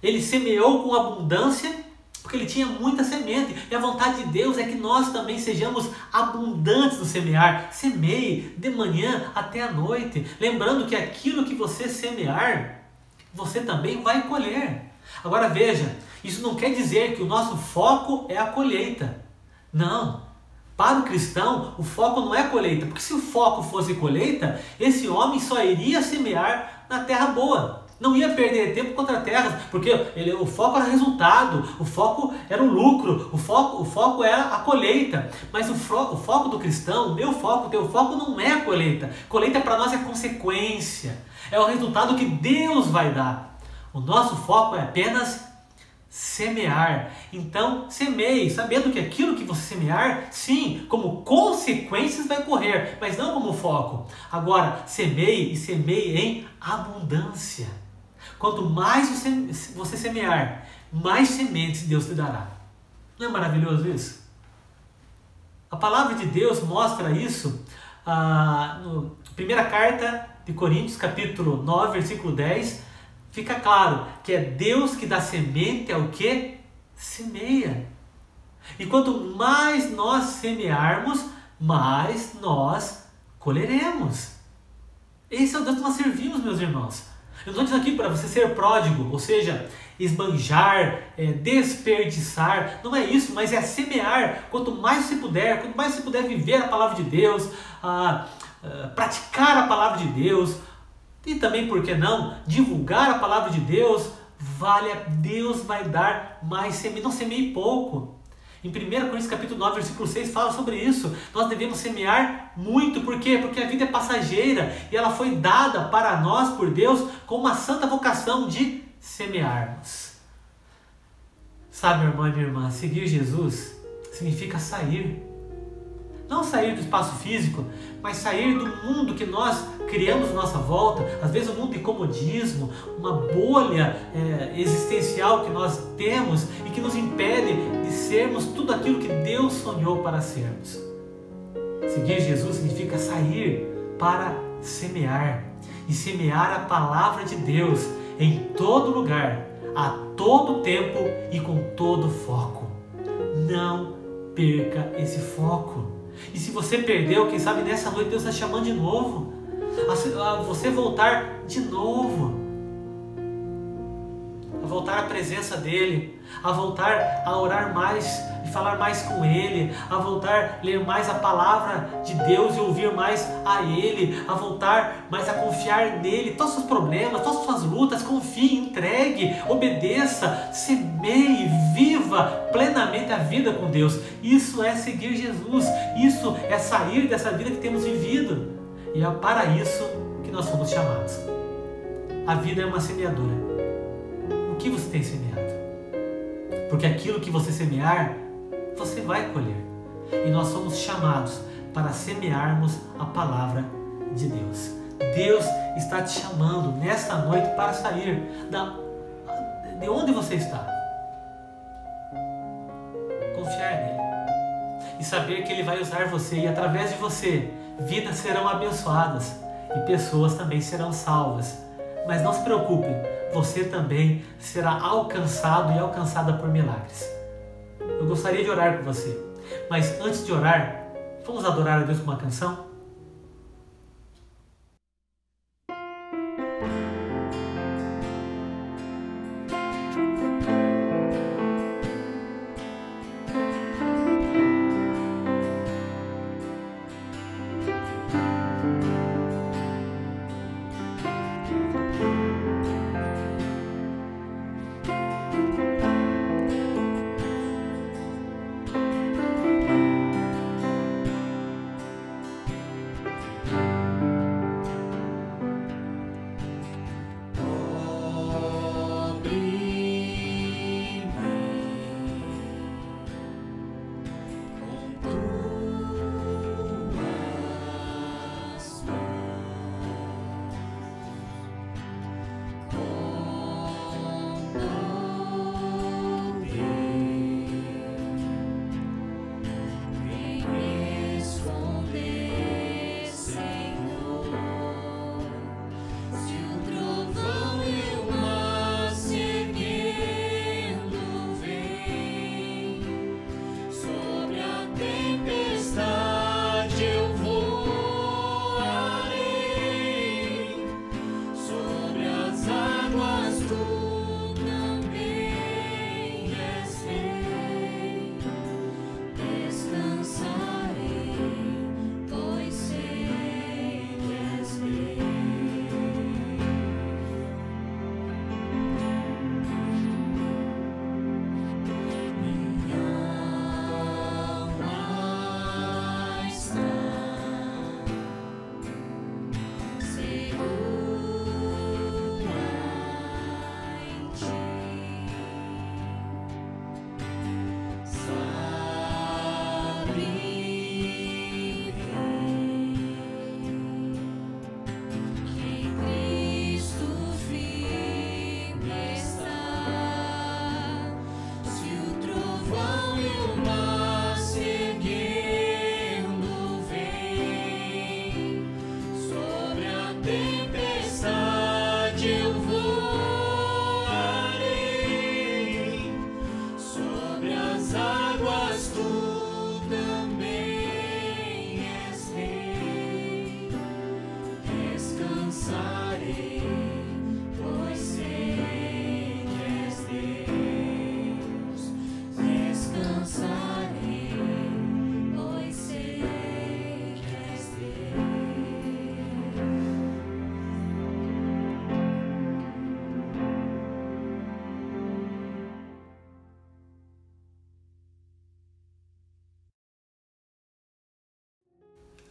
Ele semeou com abundância, porque ele tinha muita semente. E a vontade de Deus é que nós também sejamos abundantes no semear. Semeie de manhã até a noite. Lembrando que aquilo que você semear, você também vai colher. Agora veja, isso não quer dizer que o nosso foco é a colheita. Não. Para o cristão, o foco não é a colheita. Porque se o foco fosse colheita, esse homem só iria semear na terra boa. Não ia perder tempo contra terras, porque o foco era resultado, o foco era o lucro, o foco era a colheita. Mas o foco do cristão, o meu foco, o teu foco não é a colheita. Colheita para nós é consequência, é o resultado que Deus vai dar. O nosso foco é apenas semear. Então, semeie, sabendo que aquilo que você semear, sim, como consequências vai correr, mas não como foco. Agora, semeie e semeie em abundância. Quanto mais você semear, mais sementes Deus te dará. Não é maravilhoso isso? A palavra de Deus mostra isso na primeira carta de Coríntios, capítulo 9, versículo 10. Fica claro que é Deus que dá semente ao que semeia. E quanto mais nós semearmos, mais nós colheremos. Esse é o Deus que nós servimos, meus irmãos. Eu não estou dizendo aqui para você ser pródigo, ou seja, esbanjar, desperdiçar. Não é isso, mas é semear. Quanto mais você puder viver a palavra de Deus, praticar a palavra de Deus, e também, por que não, divulgar a palavra de Deus, Deus vai dar mais semente. Não semeie pouco. Em 1 Coríntios capítulo 9, versículo 6 fala sobre isso. Nós devemos semear muito. Por quê? Porque a vida é passageira e ela foi dada para nós por Deus com uma santa vocação de semearmos. Sabe, meu irmão e minha irmã, seguir Jesus significa sair. Não sair do espaço físico, mas sair do mundo que nós criamos à nossa volta. Às vezes um mundo de comodismo, uma bolha existencial que nós temos e que nos impede de sermos tudo aquilo que Deus sonhou para sermos. Seguir Jesus significa sair para semear. E semear a palavra de Deus em todo lugar, a todo tempo e com todo foco. Não perca esse foco. E se você perdeu, quem sabe nessa noite Deus está chamando de novo, a você voltar de novo, a voltar à presença dEle, a voltar a orar mais e falar mais com Ele, a voltar a ler mais a palavra de Deus e ouvir mais a Ele, a voltar mais a confiar nele. Todos os seus problemas, todas as suas lutas, confie, entregue, obedeça, semeie, viva plenamente a vida com Deus. Isso é seguir Jesus, isso é sair dessa vida que temos vivido, e é para isso que nós fomos chamados. A vida é uma semeadura. O que você tem semeado? Porque aquilo que você semear, você vai colher. E nós somos chamados para semearmos a palavra de Deus. Deus está te chamando nesta noite para sair de onde você está. Confiar nele. E saber que Ele vai usar você. E através de você, vidas serão abençoadas. E pessoas também serão salvas. Mas não se preocupe, você também será alcançado e alcançada por milagres. Eu gostaria de orar por você, mas antes de orar, vamos adorar a Deus com uma canção?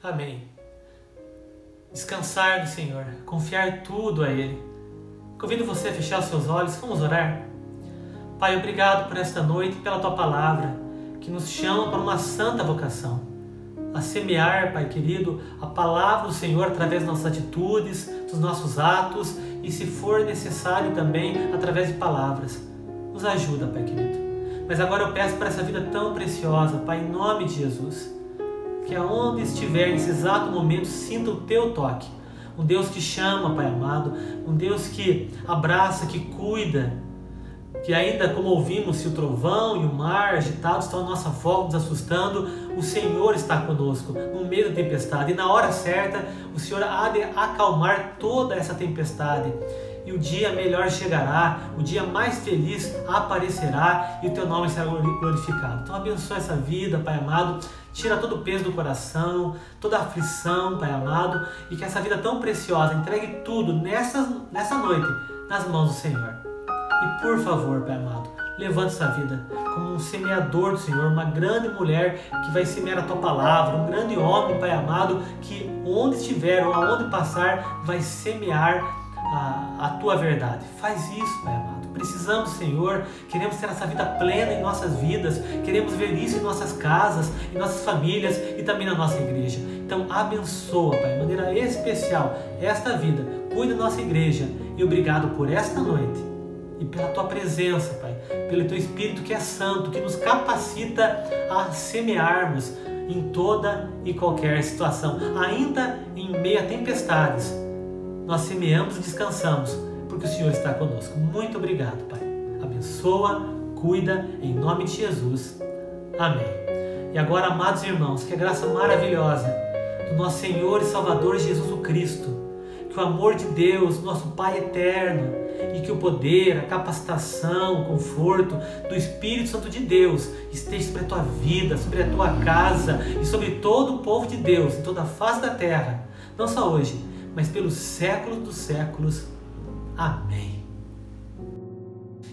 Amém. Descansar no Senhor, confiar tudo a Ele. Convido você a fechar os seus olhos, vamos orar. Pai, obrigado por esta noite e pela Tua palavra, que nos chama para uma santa vocação, a semear, Pai querido, a palavra do Senhor através das nossas atitudes, dos nossos atos e, se for necessário, também através de palavras. Nos ajuda, Pai querido. Mas agora eu peço para essa vida tão preciosa, Pai, em nome de Jesus, que aonde estiver nesse exato momento, sinta o Teu toque. Um Deus que chama, Pai amado, um Deus que abraça, que cuida, que ainda como ouvimos, se o trovão e o mar agitados estão à nossa volta, nos assustando, o Senhor está conosco no meio da tempestade. E na hora certa, o Senhor há de acalmar toda essa tempestade. E o dia melhor chegará, o dia mais feliz aparecerá e o Teu nome será glorificado. Então abençoa essa vida, Pai amado, tira todo o peso do coração, toda a aflição, Pai amado, e que essa vida tão preciosa entregue tudo nessa noite nas mãos do Senhor. E por favor, Pai amado, levante essa vida como um semeador do Senhor, uma grande mulher que vai semear a Tua palavra, um grande homem, Pai amado, que onde estiver ou aonde passar, vai semear a Tua verdade. Faz isso, Pai amado. Precisamos, Senhor, queremos ter essa vida plena em nossas vidas, queremos ver isso em nossas casas, em nossas famílias e também na nossa igreja. Então abençoa, Pai, de maneira especial esta vida, cuida da nossa igreja e obrigado por esta noite e pela Tua presença, Pai, pelo Teu Espírito que é santo, que nos capacita a semearmos em toda e qualquer situação, ainda em meio a tempestades. Nós semeamos e descansamos, porque o Senhor está conosco. Muito obrigado, Pai. Abençoa, cuida, em nome de Jesus. Amém. E agora, amados irmãos, que a graça maravilhosa do nosso Senhor e Salvador Jesus o Cristo, que o amor de Deus, nosso Pai eterno, e que o poder, a capacitação, o conforto do Espírito Santo de Deus esteja sobre a tua vida, sobre a tua casa e sobre todo o povo de Deus, em toda a face da terra, não só hoje, mas pelos séculos dos séculos. Amém.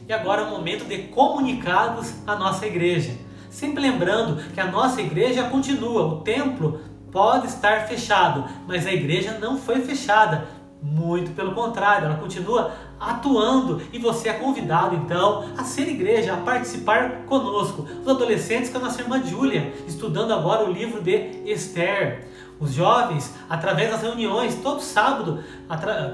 E agora é o momento de comunicados à nossa igreja. Sempre lembrando que a nossa igreja continua, o templo pode estar fechado, mas a igreja não foi fechada. Muito pelo contrário, ela continua atuando e você é convidado então a ser igreja, a participar conosco. Os adolescentes com a nossa irmã Júlia, estudando agora o livro de Esther. Os jovens, através das reuniões, todo sábado,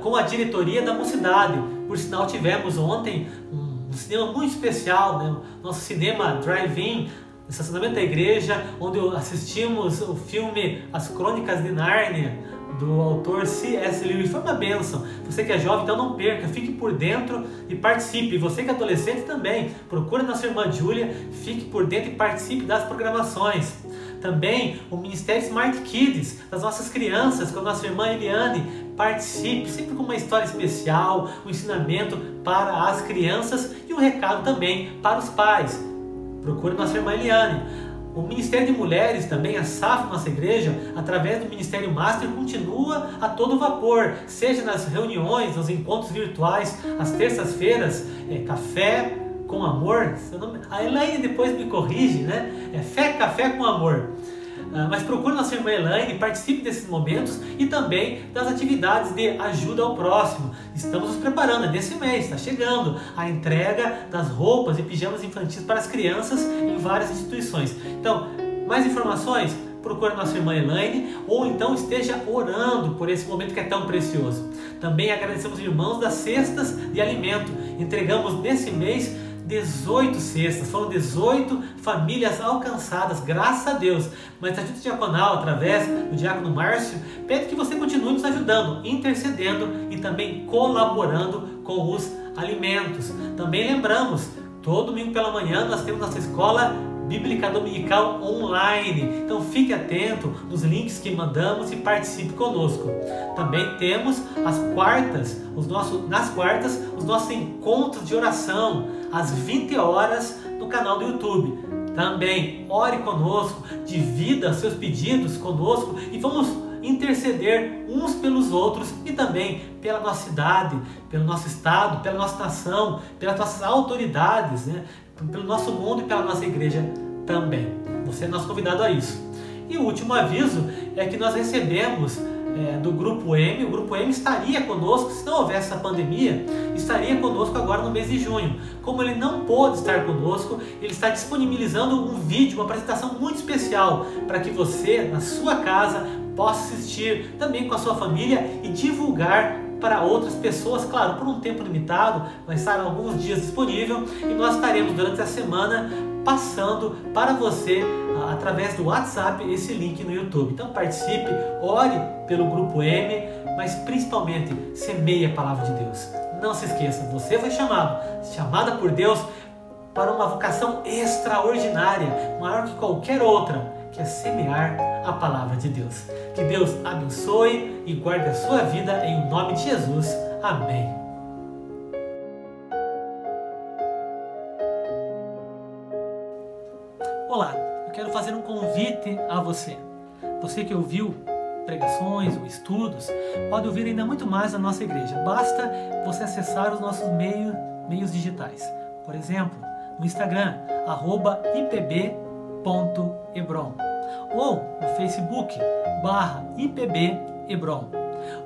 com a diretoria da mocidade. Por sinal, tivemos ontem um cinema muito especial, né? Nosso cinema drive-in, no estacionamento da igreja, onde assistimos o filme As Crônicas de Nárnia, do autor C.S. Lewis. Foi uma bênção. Você que é jovem, então não perca, fique por dentro e participe. Você que é adolescente também, procure nossa irmã Júlia, fique por dentro e participe das programações. Também o Ministério Smart Kids, das nossas crianças, com a nossa irmã Eliane, participe, sempre com uma história especial, um ensinamento para as crianças e um recado também para os pais. Procure nossa irmã Eliane. O Ministério de Mulheres também, a SAF, nossa igreja, através do Ministério Master, continua a todo vapor, seja nas reuniões, nos encontros virtuais, às terças-feiras, café com amor. A Elaine depois me corrige, né? Café com amor. Mas procure nossa irmã Elaine, participe desses momentos e também das atividades de ajuda ao próximo. Estamos nos preparando, nesse mês, está chegando a entrega das roupas e pijamas infantis para as crianças em várias instituições. Então, mais informações? Procure nossa irmã Elaine ou então esteja orando por esse momento que é tão precioso. Também agradecemos os irmãos das cestas de alimento. Entregamos nesse mês 18 cestas, foram 18 famílias alcançadas, graças a Deus. Mas a ajuda diaconal, através do diácono Márcio, pede que você continue nos ajudando, intercedendo e também colaborando com os alimentos. Também lembramos, todo domingo pela manhã nós temos nossa escola Bíblica Dominical online. Então fique atento nos links que mandamos e participe conosco. Também temos nas quartas os nossos encontros de oração às 20 horas no canal do YouTube. Também ore conosco, divida seus pedidos conosco e vamos interceder uns pelos outros e também pela nossa cidade, pelo nosso estado, pela nossa nação, pelas nossas autoridades, né? Pelo nosso mundo e pela nossa igreja também. Você é nosso convidado a isso. E o último aviso é que nós recebemos do Grupo M. O Grupo M estaria conosco, se não houvesse essa pandemia, estaria conosco agora no mês de junho. Como ele não pôde estar conosco, ele está disponibilizando um vídeo, uma apresentação muito especial para que você, na sua casa, possa assistir também com a sua família e divulgar para outras pessoas, claro, por um tempo limitado, vai estar alguns dias disponível e nós estaremos durante a semana passando para você através do WhatsApp esse link no YouTube. Então participe, ore pelo Grupo M, mas principalmente semeie a palavra de Deus. Não se esqueça, você foi chamada por Deus para uma vocação extraordinária, maior que qualquer outra, que é semear a palavra de Deus. Que Deus abençoe e guarde a sua vida em nome de Jesus. Amém. Olá, eu quero fazer um convite a você. Você que ouviu pregações ou estudos, pode ouvir ainda muito mais na nossa igreja. Basta você acessar os nossos meios digitais. Por exemplo, no Instagram, @ipb.hebron, ou no Facebook, /IPB-Hebron,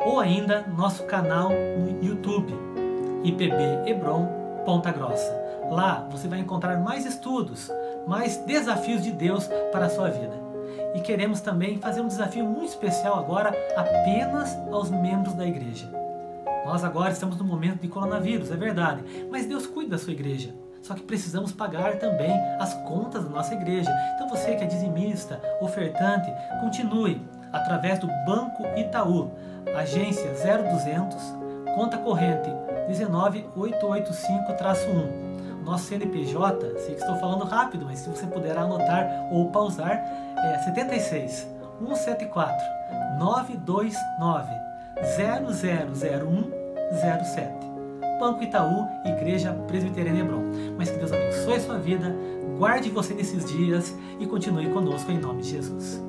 ou ainda nosso canal no YouTube, IPB Hebron Ponta Grossa. Lá você vai encontrar mais estudos, mais desafios de Deus para a sua vida. E queremos também fazer um desafio muito especial agora apenas aos membros da igreja. Nós agora estamos no momento de coronavírus, é verdade, mas Deus cuida da sua igreja. Só que precisamos pagar também as contas da nossa igreja. Então você que é dizimista, ofertante, continue através do Banco Itaú, agência 0200, conta corrente 19885-1. Nosso CNPJ, sei que estou falando rápido, mas se você puder anotar ou pausar, é 76 174 929 000107. Banco Itaú, Igreja Presbiteriana Hebron. Mas que Deus abençoe a sua vida, guarde você nesses dias e continue conosco em nome de Jesus.